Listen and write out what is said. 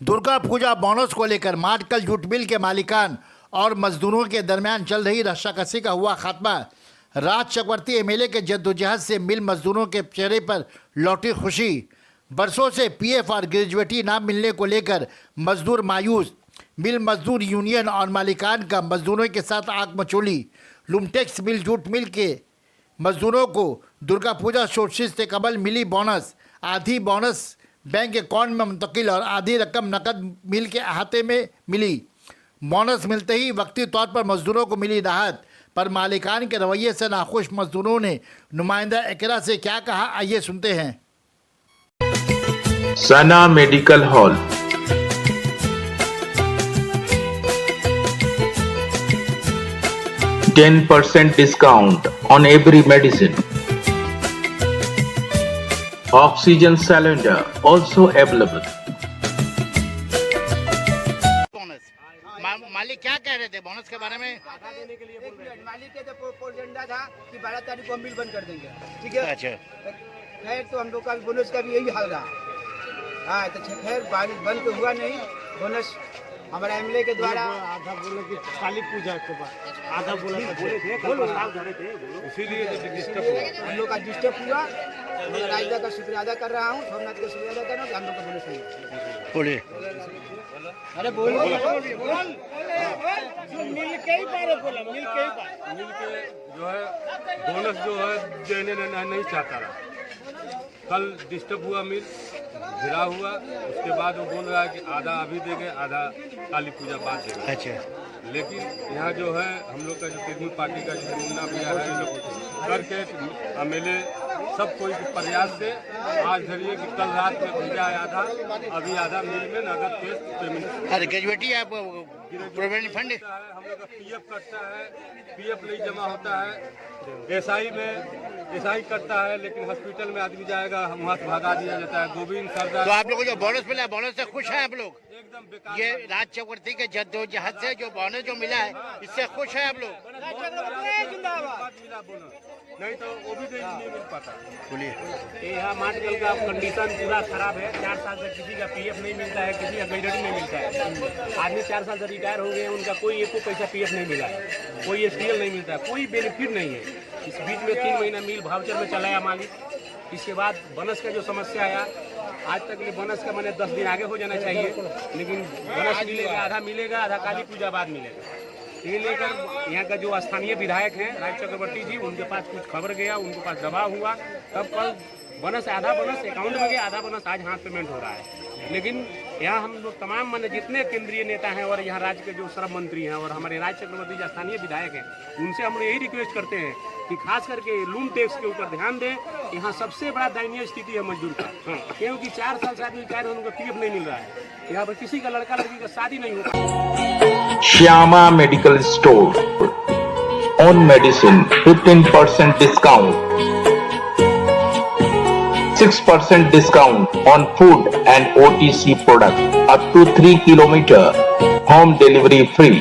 Durga Puja bonus को लेकर माटकल jute mill के मालिकान और मजदूरों के दरमियान चल रही रस्साकसी का हुआ खात्मा। राज चक्रवर्ती एमएलए के जद्दोजहद से मिल मजदूरों के चेहरे पर लौटी खुशी। बरसों से पीएफ और ग्रेजुएटी ना मिलने को लेकर मजदूर मायूस। मिल मजदूर यूनियन और मालिकान का मजदूरों के साथ आग मचोली। लुमटेक्स मिल जूट मिल के मजदूरों को दुर्गा पूजा सोर्सेज से कबल मिली बोनस। आधी बोनस बैंक अकाउंट में मुंतकिल और आधी रकम नकद मिल के अहाते में मिली। बोनस मिलते ही वक्ती तौर पर मजदूरों को मिली राहत, पर मालिकान के रवैये से नाखुश मजदूरों ने नुमाइंदा एकरा से क्या कहा, आइए सुनते हैं। Sana medical hall, %10 discount on every medicine. Oxygen cylinder also available. Bonus मालिक क्या कह रहे थे बोनस के बारे में? आधा देने के लिए बोल रहे हैं। मालिक के तो एजेंडा था कि 12 तारीख को हम मिल बंद कर देंगे, ठीक है। अच्छा, खैर तो हम लोग का बोनस का भी यही हाल रहा। हाँ तो खैर बंद तो हुआ नहीं। बोनस हमारे एमएलए के द्वारा आधा बोले कि काली पूजा के बाद आधा बोले इसीलिए हम लोग का डिस्टर्ब हुआ। मैं राजदा का शुक्रिया अदा कर रहा हूँ, सोमनाथ का शुक्रिया अदा कर रहा हूँ कि हम लोग का बोनस नहीं। बोलिए। अरे बोलो मिल के ही पारे बोला, मिल के जो है बोनस जो है देने नहीं चाहता रहा। कल डिस्टर्ब हुआ, मिल गिरा हुआ, उसके बाद वो बोल रहा है कि आधा अभी देंगे, आधा काली पूजा बाद देंगे। अच्छा, लेकिन यहाँ जो है हम लोग का जो तृणमूल पार्टी का जो मुन्ना भैया है, ये लोग करके एमएलए सब कोई के प्रयास से आज धरिए कि कल रात में भेजा है आधा, अभी आधा मिल में नगद केस पेमेंट। अरे ग्रेजुएटी आप प्रोविडेंट फंड हम लोग का पीएफ कटता है, पीएफ नहीं जमा होता है, एसआई में एसआई कटता है, लेकिन हॉस्पिटल में आदमी जाएगा वहाँ से भगा दिया जाता है। गोविंद सरदार, तो आप लोगों को जो बोनस मिला है, बोनस से खुश हैं आप लोग? एकदम बेकार। ये राज चक्रवर्ती के जद्दोजहद से जो बोनस जो मिला है, इससे खुश हैं आप लोग? मिला बोनस, नहीं तो वो भी नहीं मिल पाता। बोलिए। यहाँ माटकल का कंडीशन पूरा खराब है। 4 साल से किसी का पीएफ नहीं मिलता है, किसी का ग्रेजुएटी नहीं मिलता है। आदमी 4 साल से रिटायर हो गए हैं, उनका कोई एको पैसा पीएफ नहीं मिला है, कोई एसटीएल नहीं मिलता है, कोई बेनिफिट नहीं है। इस बीच में 3 महीना मिल वाउचर में चलाया मालिक। इसके बाद बोनस का जो समस्या आया, आज तक ये बोनस का मैंने 10 दिन आगे हो जाना चाहिए, लेकिन बोनस मिलेगा, आधा मिलेगा, आधा काली पूजा बाद मिलेगा। ये लेकर यहाँ का जो स्थानीय विधायक हैं राज चक्रवर्ती जी, उनके पास कुछ खबर गया, उनके पास दबाव हुआ, तब कल बोनस आधा बोनस अकाउंट में गया, आधा बोनस आज हाथ पेमेंट हो रहा है। लेकिन यहाँ हम लोग तमाम माने जितने केंद्रीय नेता हैं और यहाँ राज्य के जो श्रम मंत्री हैं और हमारे राज चक्रवर्ती जी स्थानीय विधायक हैं, उनसे हम यही रिक्वेस्ट करते हैं कि खास करके लूम टैक्स के ऊपर ध्यान दें। यहाँ सबसे बड़ा दयनीय स्थिति है मजदूर का, क्योंकि 4 साल से आदमी रिटायर होने को पीएफ नहीं मिल रहा है। यहाँ पर किसी का लड़का लड़की का शादी नहीं होता। Shyama medical store, on medicine 15% discount, 6% discount on food and OTC product up to 3 km, home delivery free.